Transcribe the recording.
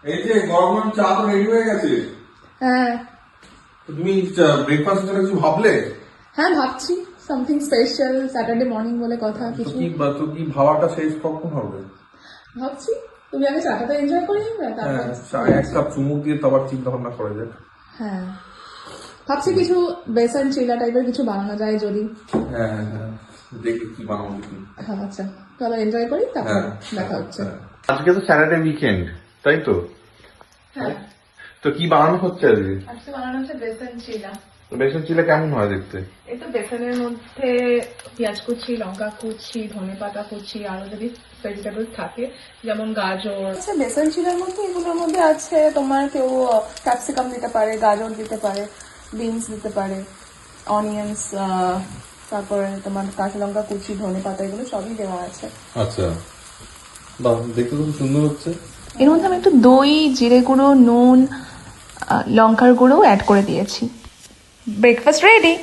এই যে গরম গরম চা তো রেডি হয়ে গেছে। হ্যাঁ তুমি ব্রেকফাস্টের জন্য কিছু ভাবলে? হ্যাঁ ভাবছি সামথিং স্পেশাল, স্যাটারডে মর্নিং বলে কথা, তো কিছু কি ভাবাটা শেষ কখন হবে? ভাবছি। তুমি আগে চাটা তো এনজয় করে নিবে, তারপর হ্যাঁ, চায়ে এক কাপ চুমুক দিয়ে তো আবার চিন্তা ভাবনা করা যায়। হ্যাঁ ভাবছি কিছু বেসন চিলা টাইপের কিছু বানানো যায় যদি। হ্যাঁ হ্যাঁ, দেখি কি বানাবো কি। হ্যাঁ আচ্ছা, তাহলে এনজয় করি, তারপর হ্যাঁ দেখা হচ্ছে। আজকে তো স্যাটারডে উইকেন্ড, তাই তো? হ্যাঁ তো কি বানানো হচ্ছে আজকে? আজকে বানানো হচ্ছে বেসন চিলা। বেসন চিলা কেমন হয় দেখতে? এই তো বেসনের মধ্যে পেঁয়াজ কুচি, লঙ্কা কুচি, ধনেপাতা কুচি, আরো যদি ভেজিটেবল থাকে যেমন গাজর। আচ্ছা বেসন চিলার মধ্যে এগুলোর মধ্যে আছে তোমার কেউ ক্যাপসিকাম দিতে পারে, গাজর দিতে পারে, বিনস দিতে পারে, অনিয়ন্স, তারপরে তোমার কাঁচা লঙ্কা কুচি, ধনেপাতা, এগুলো সবই দেওয়া আছে। আচ্ছা, বাহ, দেখতে খুব সুন্দর হচ্ছে। এর মধ্যে আমি একটু দই, জিরে গুঁড়ো, নুন, লঙ্কার গুঁড়ো অ্যাড করে দিয়েছি। Breakfast ready.